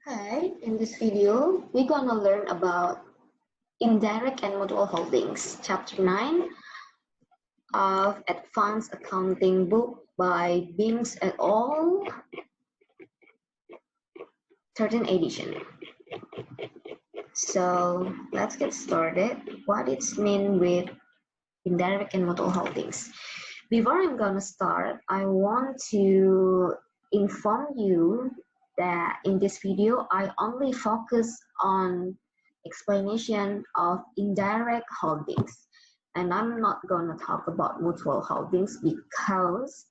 Hi, in this video, we're gonna learn about indirect and mutual holdings, chapter 9 of Advanced Accounting book by Beams et al., 13th edition. So let's get started. What it's mean with indirect and mutual holdings. Before I'm gonna start, I want to inform you that in this video, I only focus on explanation of indirect holdings. And I'm not gonna talk about mutual holdings because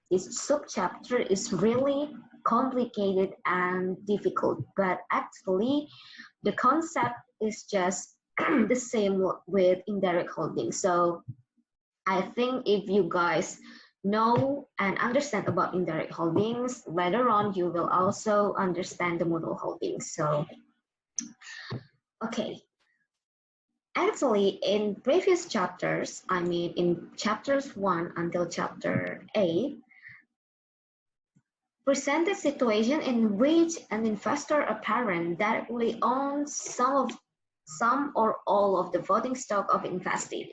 this subchapter is really complicated and difficult, but actually the concept is just the same with indirect holdings. So I think if you guys know and understand about indirect holdings, later on you will also understand the mutual holdings. So, okay. Actually, in previous chapters, I mean in chapters 1 until chapter 8, present a situation in which an investor apparent directly owns some or all of the voting stock of invested.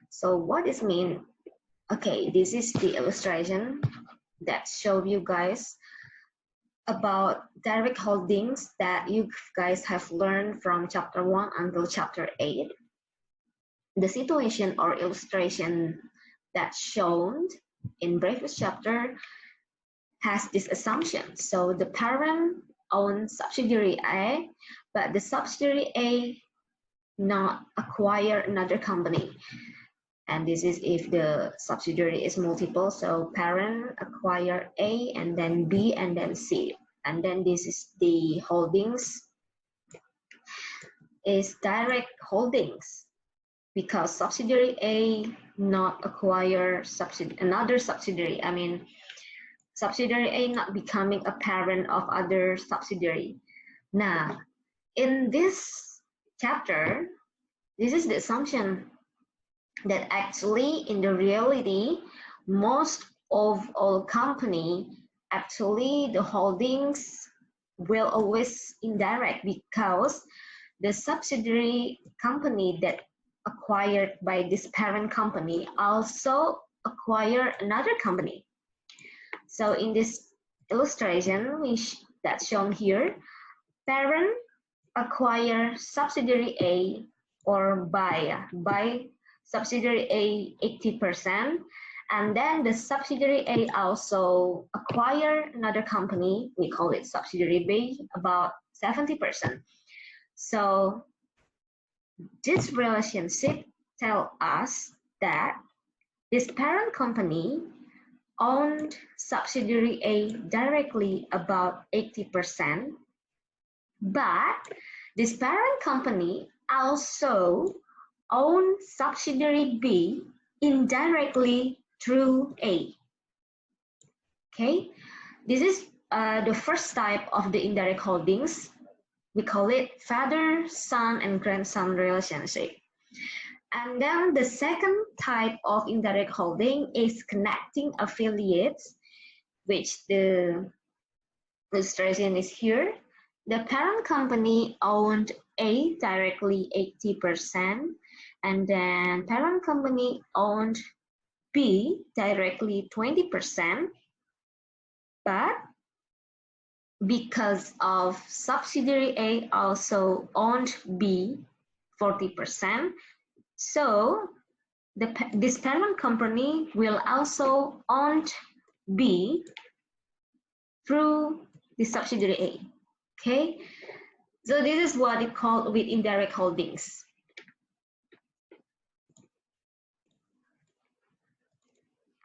So what does mean? Okay, this is the illustration that show you guys about direct holdings that you guys have learned from chapter 1 until chapter 8. The situation or illustration that's shown in previous chapter has this assumption. So the parent owns subsidiary A, but the subsidiary A not acquire another company. And this is if the subsidiary is multiple, so parent acquire A and then B and then C. And then this is the holdings is direct holdings because subsidiary A not acquire another subsidiary. I mean, subsidiary A not becoming a parent of other subsidiary. Now, in this chapter, this is the assumption that actually in the reality, most of all company, actually the holdings will always indirect because the subsidiary company that acquired by this parent company also acquire another company. So in this illustration, that's shown here, parent acquire subsidiary A or buy subsidiary A 80%, and then the subsidiary A also acquire another company, we call it subsidiary B, about 70%. So this relationship tells us that this parent company owned subsidiary A directly about 80%, but this parent company also owned subsidiary B indirectly through A. Okay, this is the first type of the indirect holdings. We call it father, son, and grandson relationship. And then the second type of indirect holding is connecting affiliates, which the illustration is here. The parent company owned A directly 80%, and then parent company owned B directly 20%, but because of subsidiary A also owned B 40%, so this parent company will also own B through the subsidiary A. Okay, so this is what it called with indirect holdings.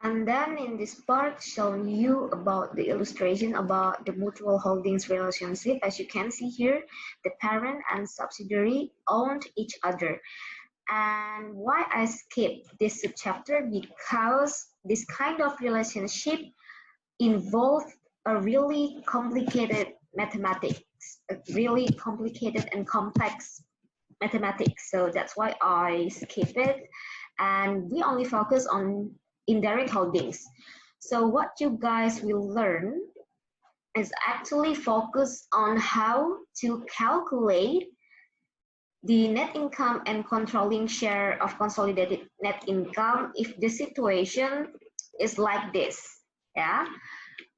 And then in this part showing you about the illustration about the mutual holdings relationship. As you can see here, the parent and subsidiary owned each other. And why I skipped this chapter, because this kind of relationship involves a really complicated mathematics, a really complicated and complex mathematics. So that's why I skip it. And we only focus on indirect holdings. So what you guys will learn is actually focused on how to calculate the net income and controlling share of consolidated net income if the situation is like this. Yeah,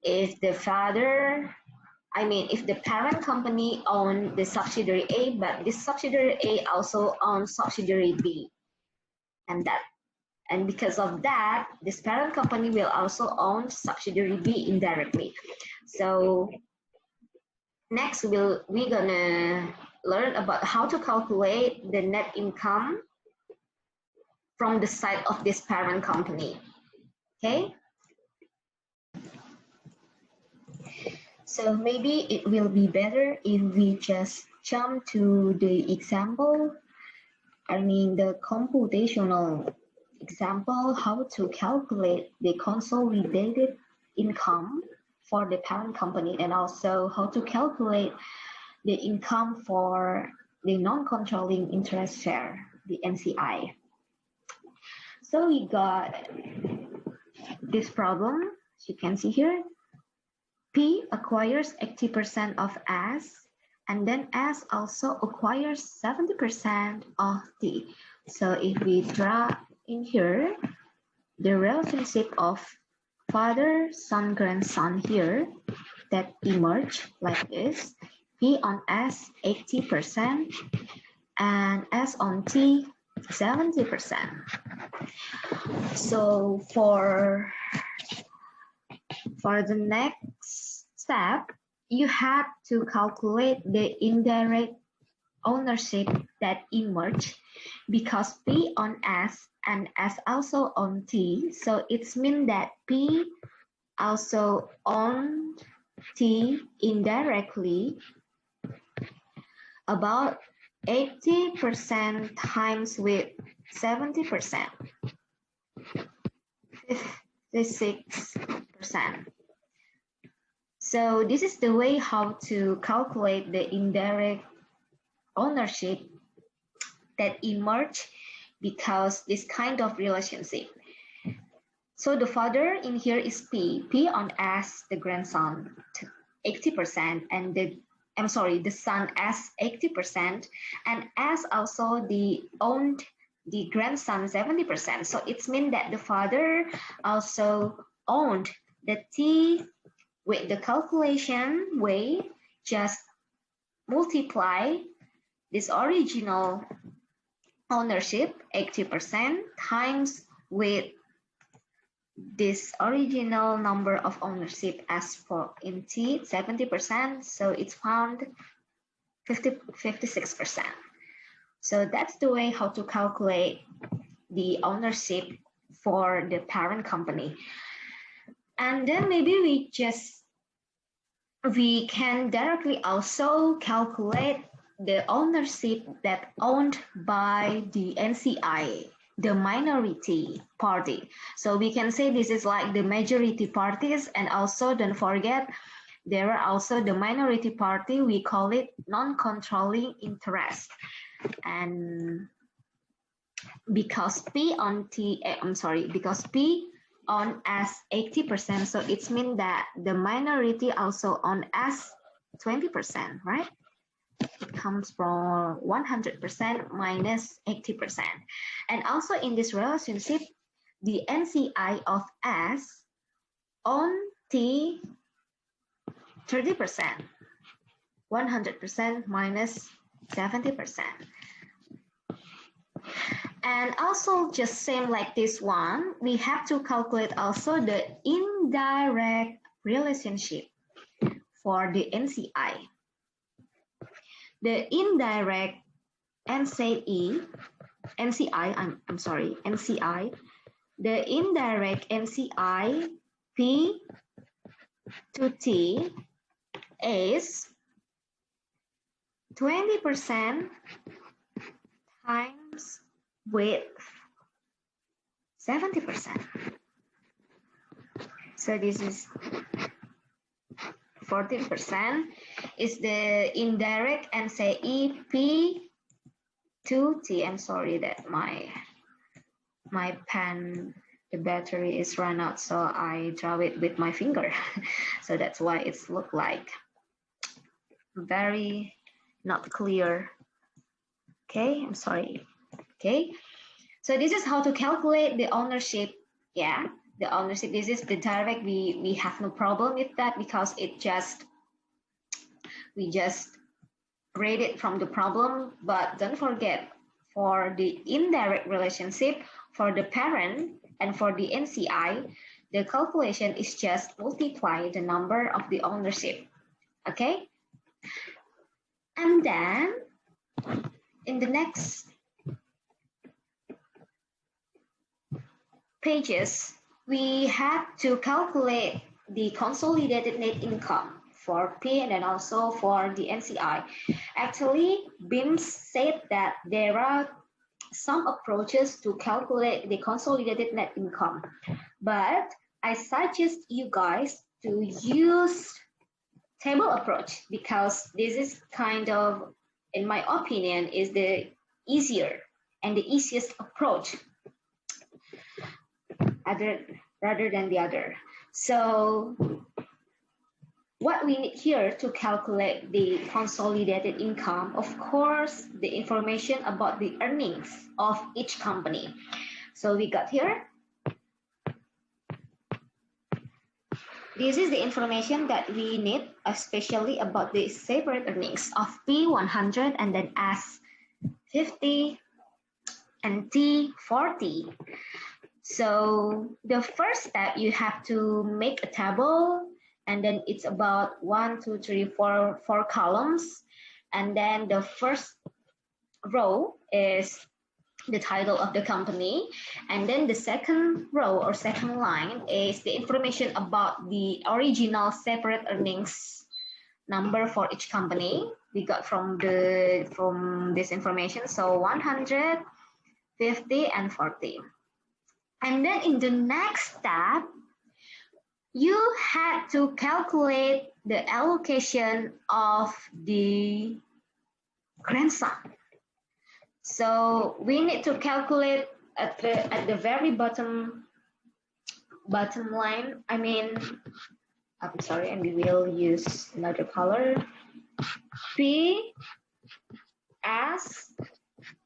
if the if the parent company owns the subsidiary A, but this subsidiary A also owns subsidiary B, and because of that, this parent company will also own subsidiary B indirectly. So next we're gonna learn about how to calculate the net income from the side of this parent company. Okay. So maybe it will be better if we just jump to the example. The computational example, how to calculate the consolidated income for the parent company, and also how to calculate the income for the non-controlling interest share, the NCI. So we got this problem, as you can see here. P acquires 80% of S, and then S also acquires 70% of T. So if we draw in here the relationship of father, son, grandson here that emerge like this, P on S 80% and S on T 70%. So for the next step, you have to calculate the indirect ownership that emerge because P on S and S also on T. So it's mean that P also on T indirectly about 80% times with 70%, 56%. So this is the way how to calculate the indirect ownership that emerge because this kind of relationship. So the father in here is P on S, the grandson, 80%, and the son S 80%, and S also owned the grandson 70%. So it's mean that the father also owned the T. With the calculation way, just multiply this original ownership 80% times with this original number of ownership as for in T 70%, so it's found 56%. So that's the way how to calculate the ownership for the parent company. And then maybe we can directly also calculate the ownership that owned by the NCI, the minority party. So we can say this is like the majority parties, and also don't forget there are also the minority party, we call it non-controlling interest. And because P on S 80%, so it's mean that the minority also on S 20%, right? It comes from 100% minus 80%. And also in this relationship, the NCI of S on T 30%, 100% minus 70%. And also just same like this one, we have to calculate also the indirect relationship for the NCI. The indirect NCI, the indirect NCI P to T is 20% times with 70%. So this is 14% is the indirect NCI P to T. I'm sorry that my pen the battery is run out, so I draw it with my finger. So that's why it's look like very not clear. Okay, I'm sorry. Okay, so this is how to calculate the ownership. Yeah, the ownership. This is the direct. We have no problem with that because we just read it from the problem. But don't forget, for the indirect relationship, for the parent and for the NCI, the calculation is just multiply the number of the ownership. Okay, and then in the next pages, we have to calculate the consolidated net income for P and then also for the NCI. Actually, BIM said that there are some approaches to calculate the consolidated net income, but I suggest you guys to use table approach because this is kind of, in my opinion, is the easier and the easiest approach rather than the other. So what we need here to calculate the consolidated income, of course, the information about the earnings of each company. So we got here. This is the information that we need, especially about the separate earnings of P100 and then S50 and T40. So the first step, you have to make a table, and then it's about 1, 2, 3, 4 columns. And then the first row is the title of the company. And then the second row or second line is the information about the original separate earnings number for each company. We got from this information. So 100, 50, and 40. And then in the next step, you had to calculate the allocation of the grandson. So we need to calculate at the very bottom line. I mean, I'm sorry, and we will use another color. P S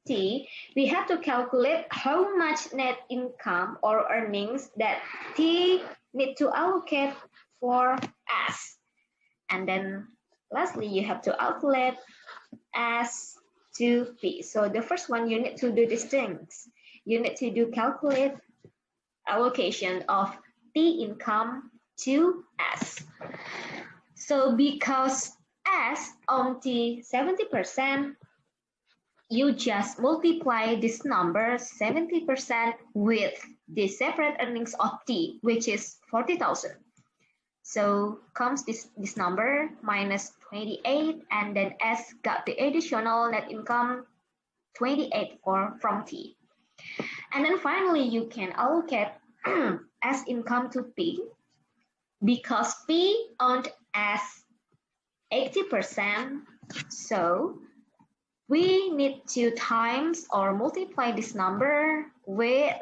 T. We have to calculate how much net income or earnings that T need to allocate for S. And then lastly, you have to calculate S to P. So the first one, you need to do these things. You need to do calculate allocation of T income to S. So because S on T 70%, you just multiply this number 70% with the separate earnings of T, which is 40,000. So comes this number minus 28, and then S got the additional net income 28 from T. And then finally, you can allocate S income to P because P owned S 80%. So we need to times or multiply this number with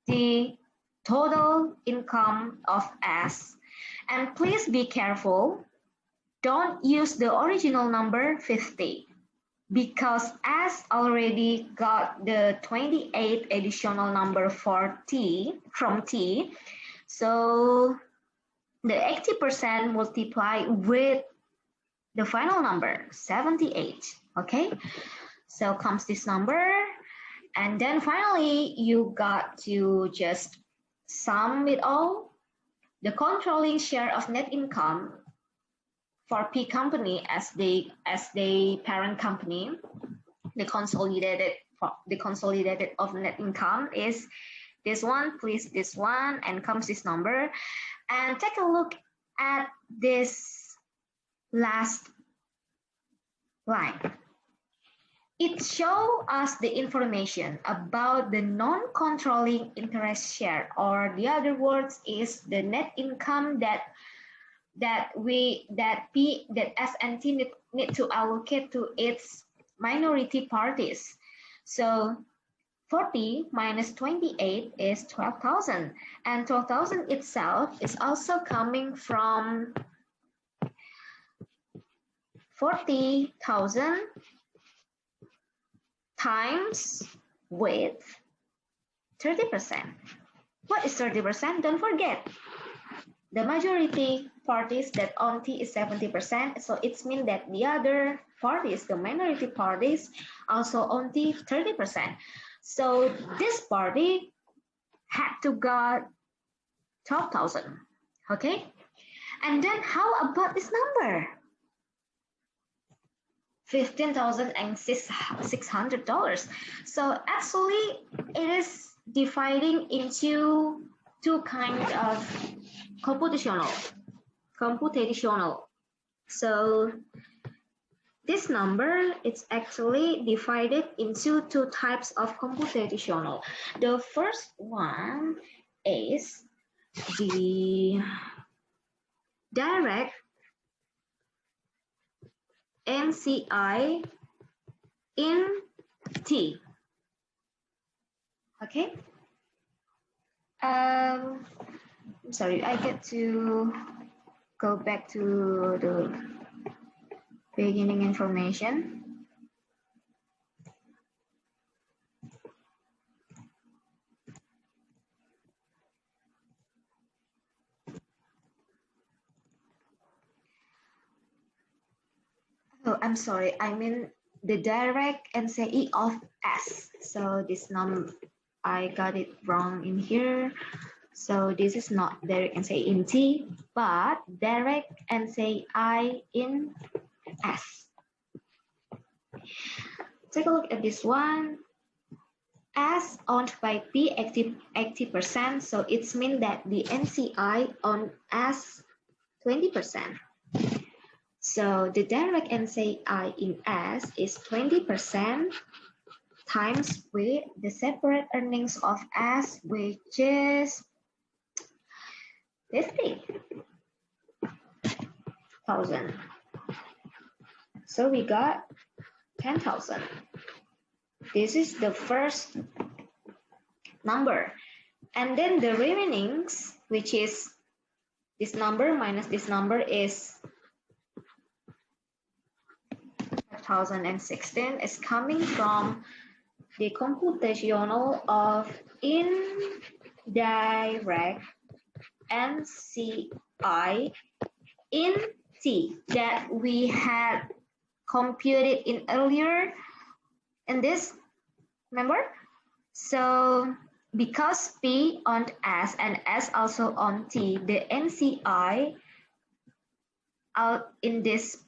the total income of S. And please be careful, don't use the original number 50 because S already got the 28 additional number for T from T. So the 80% multiply with the final number 78. Okay, so comes this number, and then finally you got to just sum it all. The controlling share of net income for P company as the parent company, the consolidated of net income is this one, please this one, and comes this number. And take a look at this last line. It shows us the information about the non-controlling interest share, or the other words is the net income that S&T need to allocate to its minority parties. So 40 minus 28 is 12,000, and 12,000 itself is also coming from 40,000 times with 30%. What is 30%? Don't forget, the majority parties that own T is 70%, so it means that the other parties, the minority parties, also own T 30%. So this party had to got 12,000, okay? And then how about this number? $15,600. So actually it is dividing into two kinds of computational. So this number is actually divided into two types of computational. The first one is the direct NCI in T. Okay. I'm sorry, I get to go back to the beginning information. Oh, I'm sorry, I mean the direct NCI of S. So this number, I got it wrong in here. So this is not direct NCI in T, but direct NCI in S. Take a look at this one. S owned by P 80%, so it means that the NCI on S 20%. So the direct NCI in S is 20% times with the separate earnings of S, which is 50,000. So we got 10,000. This is the first number. And then the remainings, which is this number minus this number, is 5,016, is coming from the computational of indirect NCI in T that we had computed in earlier in this, remember? So because P on S and S also on T, the NCI out in this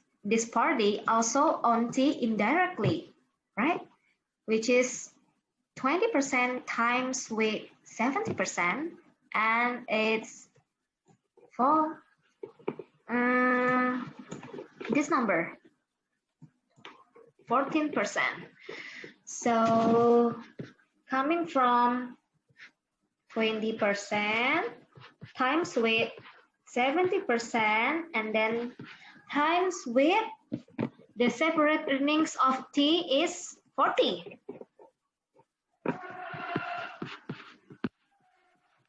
party also on T indirectly, right? Which is 20% times with 70%, and it's for this number, 14%. So coming from 20% times with 70%, and then times with the separate earnings of T is 40.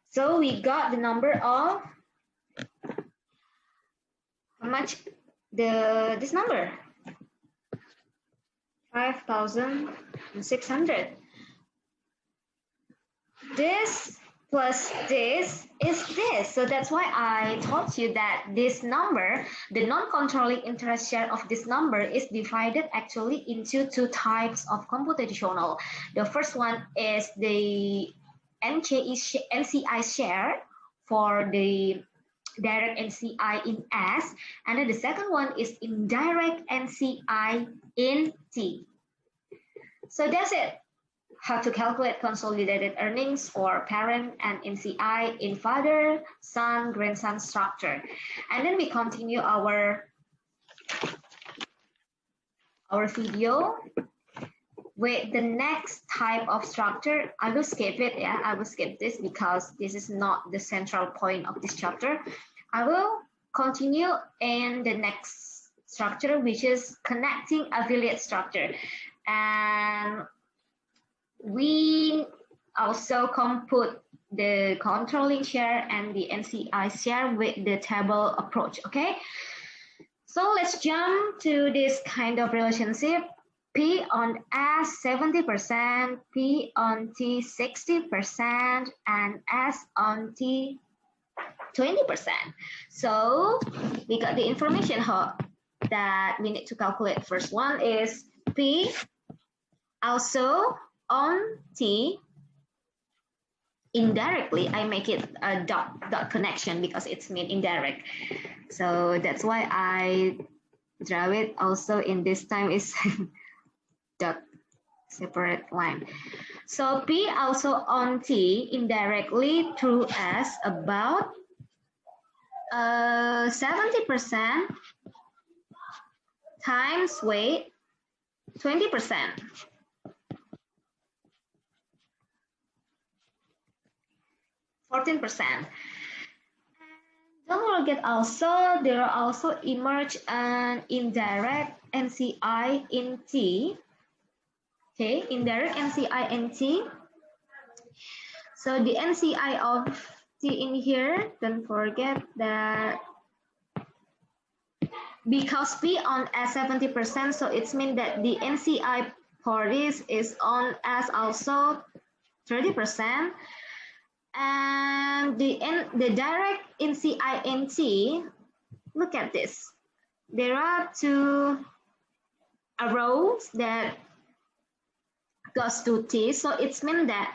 So we got the number of how much? This number, 5,600. This plus this is this. So that's why I told you that this number, the non-controlling interest share of this number, is divided actually into two types of computational. The first one is the NCI share for the direct NCI in S, and then the second one is indirect NCI in T. So that's it. How to calculate consolidated earnings for parent and NCI in father, son, grandson structure. And then we continue our video with the next type of structure. I will skip it, yeah, I will skip this because this is not the central point of this chapter. I will continue in the next structure, which is connecting affiliate structure. And we also compute the controlling share and the NCI share with the table approach, okay? So let's jump to this kind of relationship. P on S 70%, P on T 60%, and S on T 20%. So we got the information that we need to calculate. First one is P also on T. Indirectly, I make it a dot connection because it's mean indirect. So that's why I draw it also in this time is dot separate line. So P also on T indirectly through S about 70% times weight 20%. 14%. Don't forget also, there are also emerge an indirect NCI in T. Okay, indirect NCI in T. So the NCI of T in here, don't forget that because P on S 70%, so it's mean that the NCI for this is on S also 30%. And the direct NCINT, look at this. There are two arrows that goes to T, so it's mean that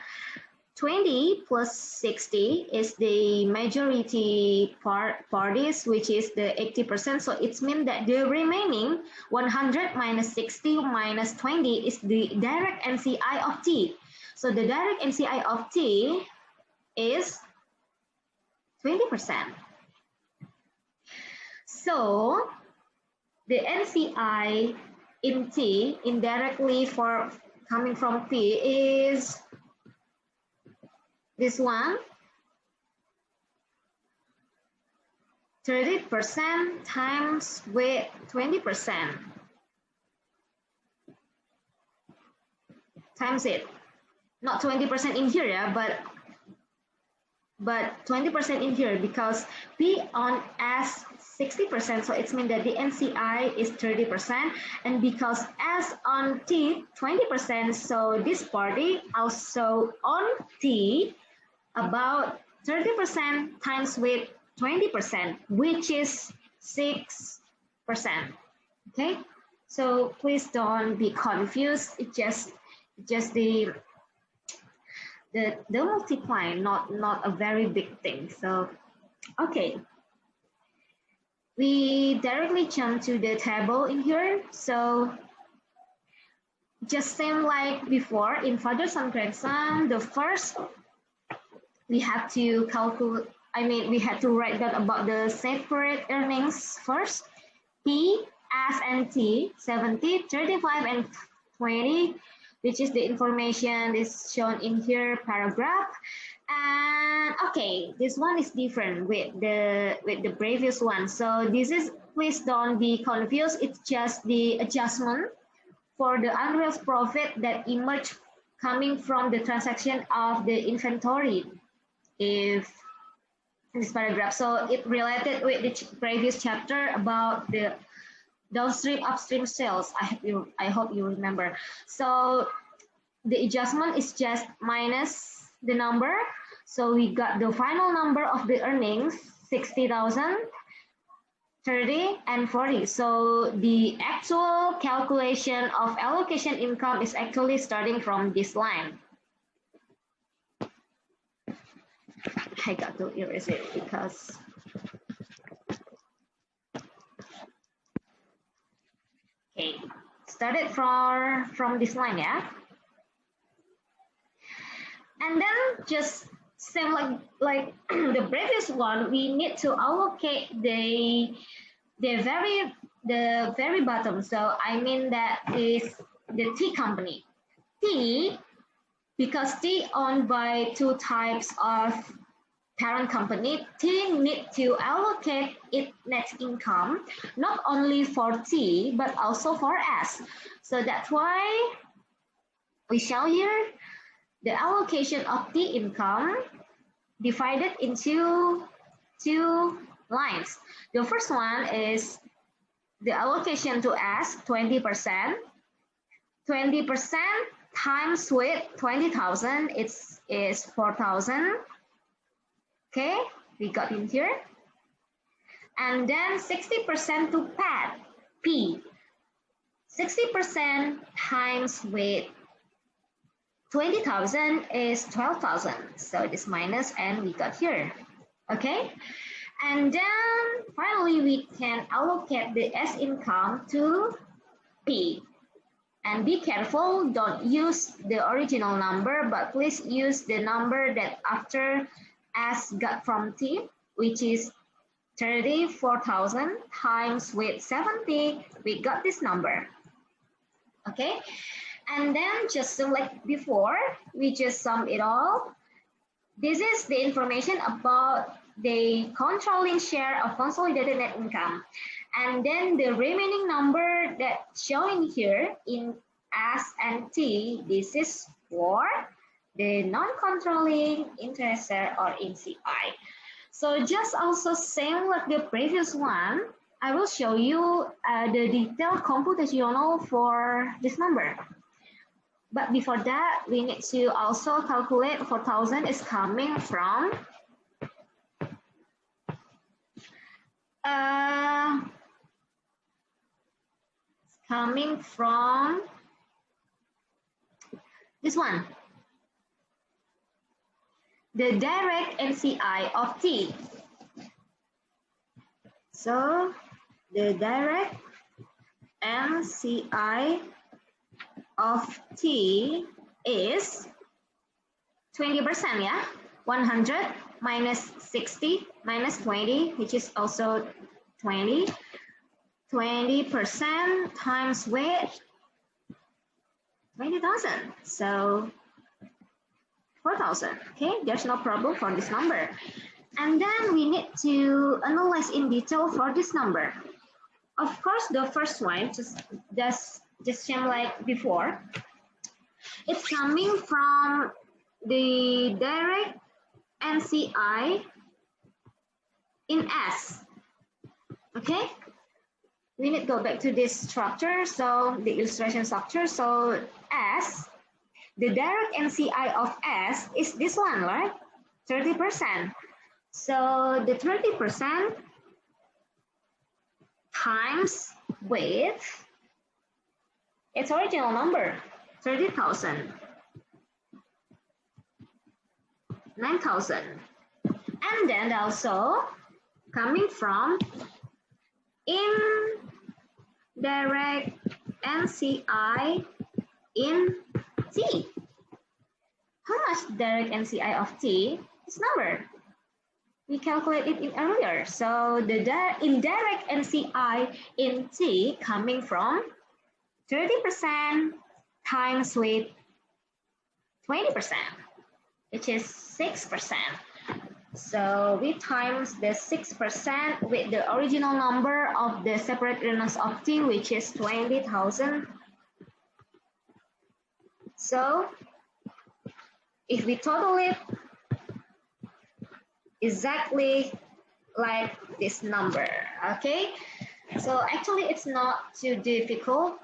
20 plus 60 is the majority part for this, which is the 80%. So it's mean that the remaining 100 minus 60 minus 20 is the direct NCI of T. So the direct NCI of T is 20%. So the NCI in T indirectly for coming from P is this one, 30% times with 20% times it. Not 20% in here, yeah, but 20% in here because P on S 60%, so it's mean that the NCI is 30%, and because S on T 20%, so this party also on T about 30% times with 20%, which is 6%. Okay, so please don't be confused. It's just the multiplying, not a very big thing. So, okay. We directly jump to the table in here. So, just same like before in father-son grandson, the first we have to calculate. I mean, we have to write down about the separate earnings first. P, S, and T, 70, 35, and 20. Which is the information is shown in here paragraph. And okay, this one is different with the previous one. So this is, please don't be confused. It's just the adjustment for the unrealized profit that emerged coming from the transaction of the inventory. If this paragraph, so it related with the previous chapter about the downstream upstream sales. I hope you remember. So the adjustment is just minus the number. So we got the final number of the earnings 60,000, 30, and 40. So the actual calculation of allocation income is actually starting from this line. I got to erase it because okay, started from this line, yeah. And then just same like the previous one, we need to allocate the very bottom. So I mean that is the T company. T, because T owned by two types of parent company, T need to allocate its net income not only for T but also for S. So that's why we show here the allocation of the income divided into two lines. The first one is the allocation to S, 20%. 20% times with 20,000 is 4,000. Okay, we got in here. And then 60% to PAT, P. 60% times with 20,000 is 12,000. So this minus and we got here. Okay, and then finally we can allocate the S income to P. And be careful, don't use the original number, but please use the number that after S got from T, which is 34,000 times with 70, we got this number. Okay, and then just like before, we just sum it all. This is the information about the controlling share of consolidated net income. And then the remaining number that showing here in S and T, this is for the non-controlling interest share or NCI. So just also same like the previous one, I will show you the detailed computational for this number. But before that, we need to also calculate 4,000 is coming from this one, the direct NCI of T. So the direct NCI of T is 20%, yeah? 100 minus 60 minus 20, which is also 20. 20% times with 20,000. So 4,000. Okay, there's no problem for this number. And then we need to analyze in detail for this number. Of course, the first one, just same like before. It's coming from the direct NCI in S. Okay, we need to go back to this structure. So the illustration structure. So S, the direct NCI of S is this one, right? 30%. So the 30% times with its original number, 30,000, 9,000. And then also coming from indirect NCI in T. How much direct NCI of T? This number. We calculated it earlier. So the indirect NCI in T coming from 30% times with 20%, which is 6%. So we times the 6% with the original number of the separate earners of T, which is 20,000. So if we total it, exactly like this number, okay? So actually it's not too difficult.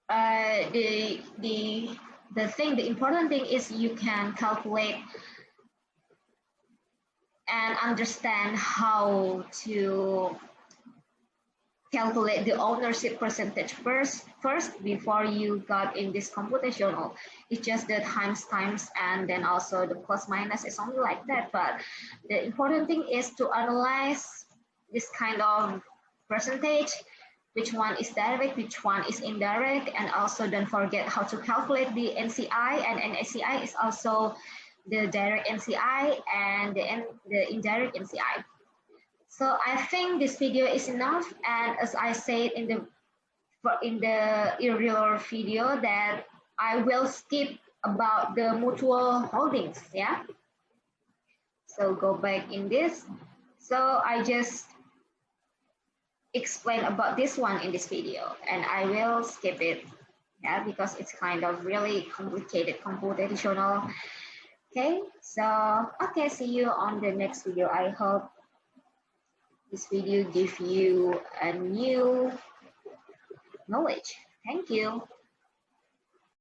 The important thing is you can calculate and understand how to calculate the ownership percentage first before you got in this computational. It's just the times and then also the plus minus is only like that. But the important thing is to analyze this kind of percentage, which one is direct, which one is indirect, and also don't forget how to calculate the NCI, and NCI is also the direct NCI and the indirect NCI. So I think this video is enough, and as I said in the earlier video that I will skip about the mutual holdings, yeah? So go back in this. So I just explain about this one in this video, and I will skip it yeah, because it's kind of really complicated computational. Okay, so okay, see you on the next video. I hope this video give you a new knowledge. Thank you.